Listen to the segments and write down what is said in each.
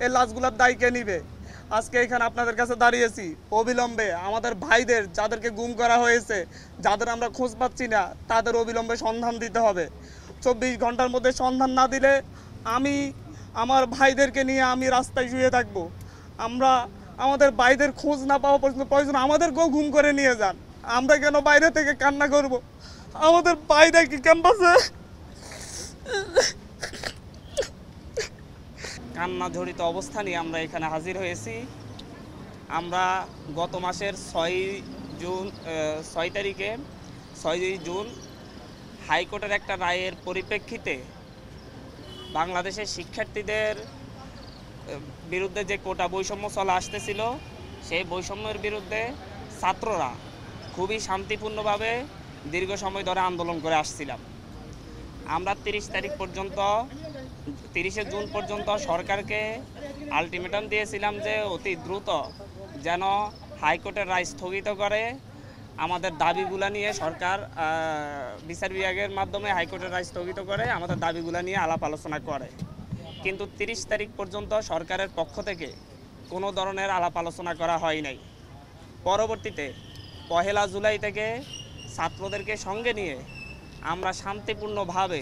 এই লাশগুলোর দায় কে নিবে? আজকে এখানে আপনাদের কাছে দাঁড়িয়েছি অবিলম্বে আমাদের ভাইদের যাদেরকে গুম করা হয়েছে, যাদের আমরা খোঁজ পাচ্ছি না, তাদের অবিলম্বে সন্ধান দিতে হবে। 24 ঘন্টার মধ্যে সন্ধান না দিলে আমি আমার ভাইদেরকে নিয়ে আমি রাস্তায় শুয়ে থাকবো। আমরা আমাদের ভাইদের খোঁজ না পাওয়া পর্যন্ত প্রয়োজন আমাদেরকেও গুম করে নিয়ে যান। আমরা কেন বাইরে থেকে কান্না করব? আমাদের ভাইরা কি ক্যাম্পাসে কান্না জড়িত অবস্থা নিয়ে আমরা এখানে হাজির হয়েছি। আমরা গত মাসের 6 তারিখে 6 জুন হাইকোর্টের একটা রায়ের পরিপ্রেক্ষিতে বাংলাদেশের শিক্ষার্থীদের বিরুদ্ধে যে কোটা বৈষম্য চলে আসতেছিল, সেই বৈষম্যের বিরুদ্ধে ছাত্ররা খুবই শান্তিপূর্ণভাবে দীর্ঘ সময় ধরে আন্দোলন করে আসছিলাম। আমরা 30 জুন পর্যন্ত সরকারকে আলটিমেটাম দিয়েছিলাম যে অতি দ্রুত যেন হাইকোর্টের রায় স্থগিত করে আমাদের দাবিগুলো নিয়ে সরকার বিচার বিভাগের মাধ্যমে হাইকোর্টের রায় স্থগিত করে আমাদের দাবিগুলো নিয়ে আলাপ আলোচনা করে। কিন্তু 30 তারিখ পর্যন্ত সরকারের পক্ষ থেকে কোনো ধরনের আলাপ আলোচনা করা হয় নাই। পরবর্তীতে 1 জুলাই থেকে ছাত্রদেরকে সঙ্গে নিয়ে আমরা শান্তিপূর্ণভাবে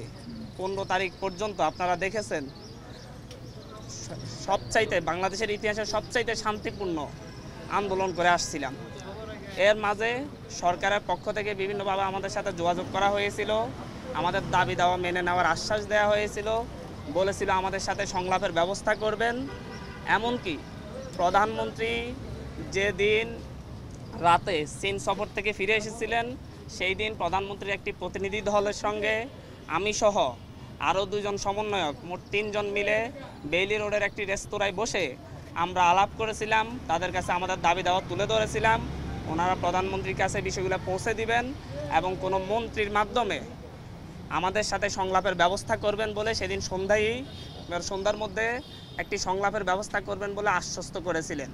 15 তারিখ পর্যন্ত আপনারা দেখেছেন সবচাইতে বাংলাদেশের ইতিহাসে সবচাইতে শান্তিপূর্ণ আন্দোলন করে আসছিলাম। এর মাঝে সরকারের পক্ষ থেকে বিভিন্নভাবে আমাদের সাথে যোগাযোগ করা হয়েছিল, আমাদের দাবি দাওয়া মেনে নেওয়ার আশ্বাস দেওয়া হয়েছিল, বলেছিল আমাদের সাথে সংলাপের ব্যবস্থা করবেন। এমনকি প্রধানমন্ত্রী যেদিন রাতে চীন সফর থেকে ফিরে এসেছিলেন, সেই দিন প্রধানমন্ত্রীর একটি প্রতিনিধি দলের সঙ্গে আমি সহ আরও 2 জন সমন্বয়ক মোট 3 জন মিলে বেইলি রোডের একটি রেস্তোরাঁয় বসে আমরা আলাপ করেছিলাম, তাদের কাছে আমাদের দাবি দাওয়া তুলে ধরেছিলাম। ওনারা প্রধানমন্ত্রীর কাছে বিষয়গুলো পৌঁছে দিবেন এবং কোনো মন্ত্রীর মাধ্যমে আমাদের সাথে সংলাপের ব্যবস্থা করবেন বলে সেদিন সন্ধ্যার মধ্যে একটি সংলাপের ব্যবস্থা করবেন বলে আশ্বস্ত করেছিলেন।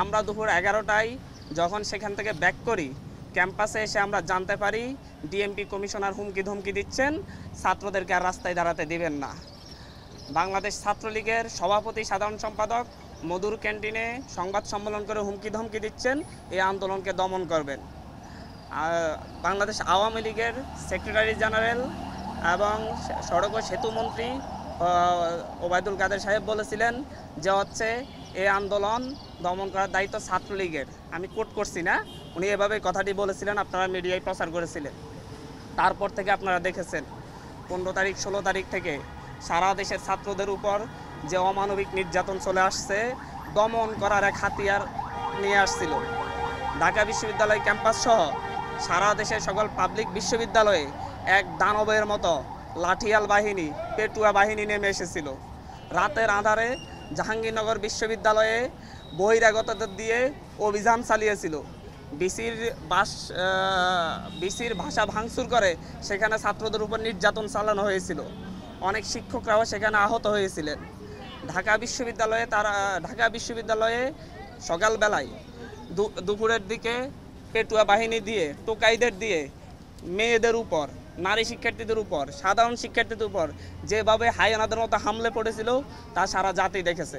আমরা দুপুর 11টায় যখন সেখান থেকে ব্যাক করি, ক্যাম্পাসে এসে আমরা জানতে পারি ডিএমপি কমিশনার হুমকি ধমকি দিচ্ছেন, ছাত্রদেরকে আর রাস্তায় দাঁড়াতে দিবেন না। বাংলাদেশ ছাত্রলীগের সভাপতি সাধারণ সম্পাদক মধুর ক্যান্টিনে সংবাদ সম্মেলন করে হুমকি ধমকি দিচ্ছেন এই আন্দোলনকে দমন করবেন। বাংলাদেশ আওয়ামী লীগের সেক্রেটারি জেনারেল এবং সড়ক ও সেতু মন্ত্রী ওবায়দুল কাদের সাহেব বলেছিলেন যে এই আন্দোলন দমন করার দায়িত্ব ছাত্রলীগের। আমি কোট করছি না, উনি এভাবেই কথাটি বলেছিলেন, আপনারা মিডিয়ায় প্রচার করেছিলেন। তারপর থেকে আপনারা দেখেছেন 15 তারিখ 16 তারিখ থেকে সারা দেশের ছাত্রদের উপর যে অমানবিক নির্যাতন চলে আসছে, দমন করার এক হাতিয়ার নিয়ে আসছিল। ঢাকা বিশ্ববিদ্যালয় ক্যাম্পাস সহ সারা দেশের সকল পাবলিক বিশ্ববিদ্যালয়ে এক দানবের মতো লাঠিয়াল বাহিনী, পেটুয়া বাহিনী নেমে এসেছিল। রাতের আঁধারে জাহাঙ্গীরনগর বিশ্ববিদ্যালয়ে বহিরাগতদের দিয়ে অভিযান চালিয়েছিল। বিসির ভাষা ভাঙচুর করে সেখানে ছাত্রদের উপর নির্যাতন চালানো হয়েছিল। অনেক শিক্ষকরাও সেখানে আহত হয়েছিলেন। ঢাকা বিশ্ববিদ্যালয়ে সকালবেলায় দুপুরের দিকে পেটুয়া বাহিনী দিয়ে, টোকাইদের দিয়ে মেয়েদের উপর, নারী শিক্ষার্থীদের উপর, সাধারণ শিক্ষার্থীদের উপর যেভাবে হায়নাদের মতো হামলে পড়েছিল তা সারা জাতি দেখেছে।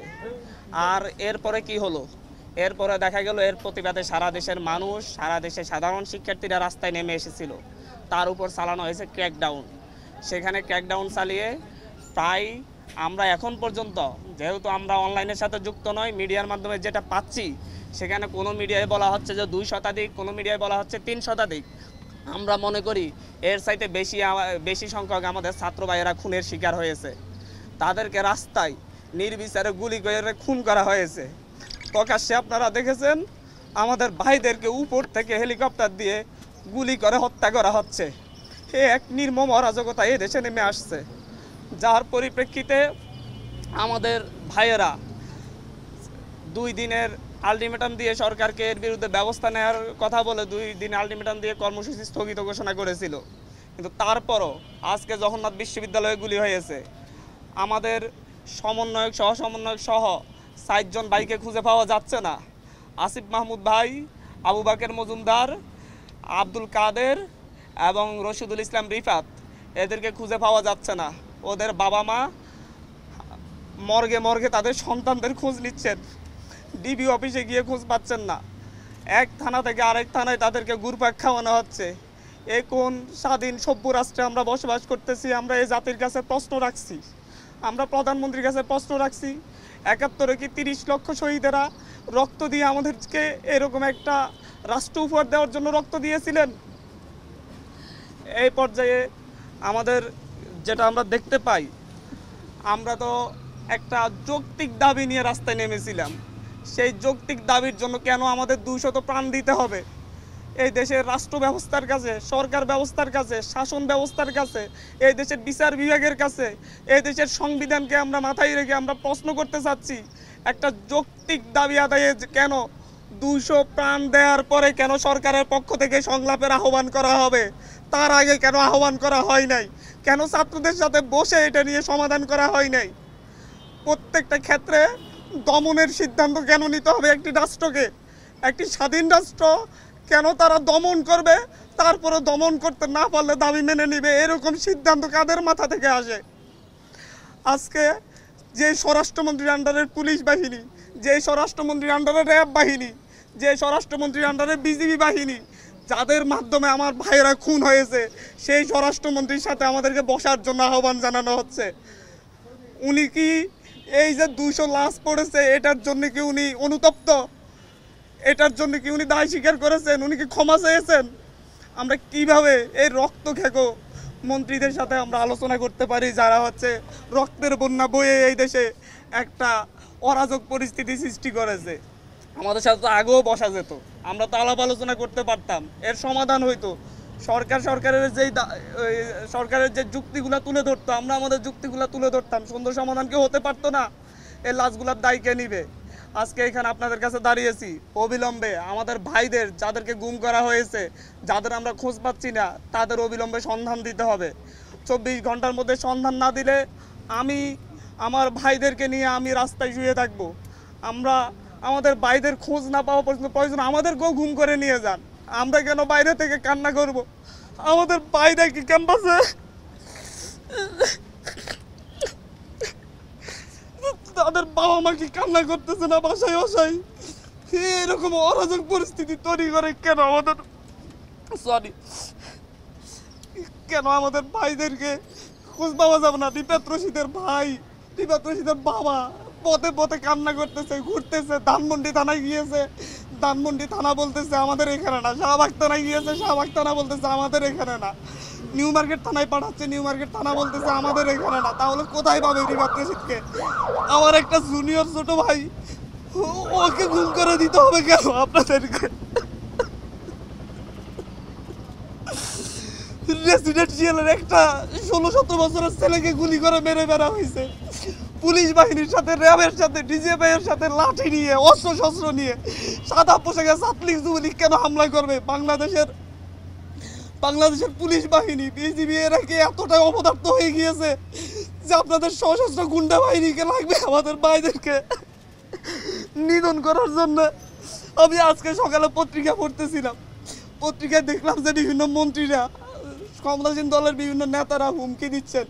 আর এরপরে কি হলো? এরপরে দেখা গেল এর প্রতিবাদে সারা দেশের মানুষ, সারা দেশের সাধারণ শিক্ষার্থীরা রাস্তায় নেমে এসেছিল। তার উপর চালানো হয়েছে ক্র্যাকডাউন। সেখানে ক্র্যাকডাউন চালিয়ে প্রায় আমরা এখন পর্যন্ত, যেহেতু আমরা অনলাইনের সাথে যুক্ত নই, মিডিয়ার মাধ্যমে যেটা পাচ্ছি সেখানে কোনো মিডিয়ায় বলা হচ্ছে যে 2 শতাধিক, কোনো মিডিয়ায় বলা হচ্ছে 3 শতাধিক। আমরা মনে করি এর চাইতে বেশি সংখ্যক আমাদের ছাত্র ভাইয়েরা খুনের শিকার হয়েছে। তাদেরকে রাস্তায় নির্বিচারে গুলি করে খুন করা হয়েছে। প্রকাশ্যে আপনারা দেখেছেন আমাদের ভাইদেরকে উপর থেকে হেলিকপ্টার দিয়ে গুলি করে হত্যা করা হচ্ছে। এক নির্মম অরাজকতা এই দেশে নেমে আসছে, যার পরিপ্রেক্ষিতে আমাদের ভাইয়েরা 2 দিনের আলটিমেটাম দিয়ে সরকারকে এর বিরুদ্ধে ব্যবস্থা নেওয়ার কথা বলে 2 দিন আলটিমেটাম দিয়ে কর্মসূচি স্থগিত ঘোষণা করেছিল। কিন্তু তারপরও আজকে জগন্নাথ বিশ্ববিদ্যালয়ে গুলি হয়েছে। আমাদের সমন্বয়ক সহ 4 জন ভাইকে খুঁজে পাওয়া যাচ্ছে না। আসিফ মাহমুদ ভাই, আবু বাকের মজুমদার, আব্দুল কাদের এবং রশিদুল ইসলাম রিফাত, এদেরকে খুঁজে পাওয়া যাচ্ছে না। ওদের বাবা মা মর্গে মর্গে তাদের সন্তানদের খোঁজ নিচ্ছেন, ডিবি অফিসে গিয়ে খোঁজ পাচ্ছেন না, এক থানা থেকে আরেক থানায় তাদেরকে ঘুরপাক খাওয়ানো হচ্ছে। এ কোন স্বাধীন সভ্য রাষ্ট্রে আমরা বসবাস করতেছি? আমরা এই জাতির কাছে প্রশ্ন রাখছি, আমরা প্রধানমন্ত্রীর কাছে প্রশ্ন রাখছি, ৭১ কি ৩০ লক্ষ শহীদেরা রক্ত দিয়ে আমাদেরকে এরকম একটা রাষ্ট্র উপহার দেওয়ার জন্য রক্ত দিয়েছিলেন? এই পর্যায়ে আমাদের যেটা আমরা দেখতে পাই, আমরা তো একটা যৌক্তিক দাবি নিয়ে রাস্তায় নেমেছিলাম। সেই যৌক্তিক দাবির জন্য কেন আমাদের ২০০ প্রাণ দিতে হবে? এই দেশের রাষ্ট্র ব্যবস্থার কাছে, সরকার ব্যবস্থার কাছে, শাসন ব্যবস্থার কাছে, এই দেশের বিচার বিভাগের কাছে, এই দেশের সংবিধানকে আমরা মাথায় রেখে আমরা প্রশ্ন করতে চাচ্ছি, একটা যৌক্তিক দাবি আদায়ে কেন ২০০ প্রাণ দেওয়ার পরে কেন সরকারের পক্ষ থেকে সংলাপের আহ্বান করা হবে? তার আগে কেন আহ্বান করা হয় নাই? কেন ছাত্রদের সাথে বসে এটা নিয়ে সমাধান করা হয় নাই? প্রত্যেকটা ক্ষেত্রে দমনের সিদ্ধান্ত কেন নিতে হবে একটি রাষ্ট্রকে? একটি স্বাধীন রাষ্ট্র কেন তারা দমন করবে, তারপরে দমন করতে না পারলে দাবি মেনে নিবে? এরকম সিদ্ধান্ত কাদের মাথা থেকে আসে? আজকে যে স্বরাষ্ট্রমন্ত্রীর আন্ডারের পুলিশ বাহিনী, যে স্বরাষ্ট্রমন্ত্রীর আন্ডারে র্যাব বাহিনী, যে স্বরাষ্ট্রমন্ত্রীর আন্ডারে বিজিবি বাহিনী, যাদের মাধ্যমে আমার ভাইয়েরা খুন হয়েছে, সেই স্বরাষ্ট্রমন্ত্রীর সাথে আমাদেরকে বসার জন্য আহ্বান জানানো হচ্ছে। উনি কি এই যে ২০০ লাশ পড়েছে এটার জন্য কি উনি অনুতপ্ত? এটার জন্য কি উনি দায় স্বীকার করেছেন? উনি কি ক্ষমা চেয়েছেন? আমরা কিভাবে এই রক্ত খেকো মন্ত্রীদের সাথে আমরা আলোচনা করতে পারি, যারা হচ্ছে রক্তের বন্যা বয়ে এই দেশে একটা অরাজক পরিস্থিতি সৃষ্টি করেছে? আমাদের সাথে তো আগেও বসা যেত, আমরা তো আলাপ আলোচনা করতে পারতাম, এর সমাধান হইতো। সরকারের যে যুক্তিগুলো তুলে ধরতো, আমরা আমাদের যুক্তিগুলো তুলে ধরতাম, সুন্দর সমাধান কেউ হতে পারতো না? এই লাশগুলোর দায় কে নিবে? আজকে এখানে আপনাদের কাছে দাঁড়িয়েছি, অবিলম্বে আমাদের ভাইদের যাদেরকে গুম করা হয়েছে, যাদের আমরা খোঁজ পাচ্ছি না, তাদের অবিলম্বে সন্ধান দিতে হবে। ২৪ ঘন্টার মধ্যে সন্ধান না দিলে আমি আমার ভাইদেরকে নিয়ে আমি রাস্তায় শুয়ে থাকবো। আমরা আমাদের ভাইদের খোঁজ না পাওয়া পর্যন্ত প্রয়োজন আমাদেরকেও গুম করে নিয়ে যান, আমরা কেন বাইরে থেকে কান্না করব? আমাদের ভাইরা কি ক্যাম্পাসে তাদের বাবা মা কি কান্না করতেছে না বাসায় বাসায়? এরকম অরাজক পরিস্থিতি তৈরি করে কেন আমাদের কেন আমাদের ভাইদেরকে খোঁজ পাওয়া যাবে না? রিফাত রশিদের ভাই, রিফাত রশিদের বাবা পথে পথে কান্না করতেছে, ঘুরতেছে, ধানমন্ডি থানায় গিয়েছে, ধানমন্ডি থানা বলতেছে আমাদের এখানে না, শাহবাগ থানায় গিয়েছে, শাহবাগ থানা বলতেছে আমাদের এখানে না, নিউ মার্কেট থানায় পাঠাচ্ছে, নিউ মার্কেট থানা বলতেছে আমাদের এখানে না। তাহলে কোথায় পাবে রিফাত রশিদকে? আমার একটা জুনিয়র ছোট ভাই, ওকে গুম করে দিতে হবে কেন আপনাদেরকে? রেসিডেন্সিয়ালের একটা ১৬-১৭ বছরের ছেলেকে গুলি করে মেরে বেড়া হয়েছে। পুলিশ বাহিনীর সাথে, র্যাবের সাথে, ডিজিএফআই এর সাথে লাঠি নিয়ে, অস্ত্র শস্ত্র নিয়ে সাদা পোশাকে ছাত্রলীগ যুবলীগ কেন হামলা করবে? বাংলাদেশের পুলিশ বাহিনী, বিজিবি এরা কি এতটাই অপদার্থ হয়ে গিয়েছে যে আপনাদের সশস্ত্র গুন্ডা বাহিনীকে লাগবে আমাদের ভাইদেরকে নিধন করার জন্য? আমি আজকে সকালে পত্রিকা পড়তেছিলাম, পত্রিকায় দেখলাম যে বিভিন্ন মন্ত্রীরা, ক্ষমতাসীন দলের বিভিন্ন নেতারা হুমকি দিচ্ছেন,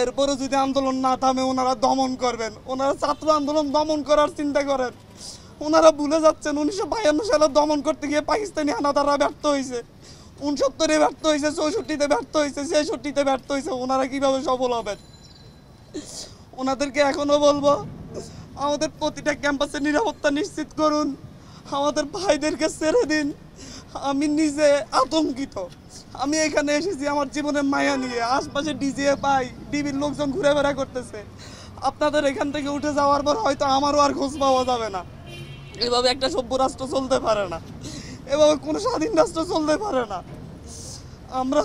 এরপরে যদি আন্দোলন না থামে ওনারা দমন করবেন। ওনারা ছাত্র আন্দোলন দমন করার চিন্তা করেন। ওনারা ভুলে যাচ্ছেন ১৯৫২ সালে দমন করতে গিয়ে পাকিস্তানি হানাদাররা ব্যর্থ হয়েছে, ৬৯-এ ব্যর্থ হয়েছে, ৬৪-তে ব্যর্থ হয়েছে, ৬৬-তে ব্যর্থ হয়েছে। ওনারা কিভাবে সফল হবেন? ওনাদেরকে এখনো বলবো, আমাদের প্রতিটা ক্যাম্পাসে নিরাপত্তা নিশ্চিত করুন, আমাদের ভাইদেরকে ছেড়ে দিন। আমি নিজে আতঙ্কিত। আমি এখানে এসেছি আমার জীবনের মায়া নিয়ে, আশপাশে ডিজিএফআই, ডিবির লোকজন ঘুরে বেড়া করতেছে। আপনাদের এখান থেকে উঠে যাওয়ার পর হয়তো আমারও আর খোঁজ পাওয়া যাবে না। এভাবে একটা সভ্য রাষ্ট্র চলতে পারে না, এভাবে কোনো স্বাধীন রাষ্ট্র চলতে পারে না। আমরা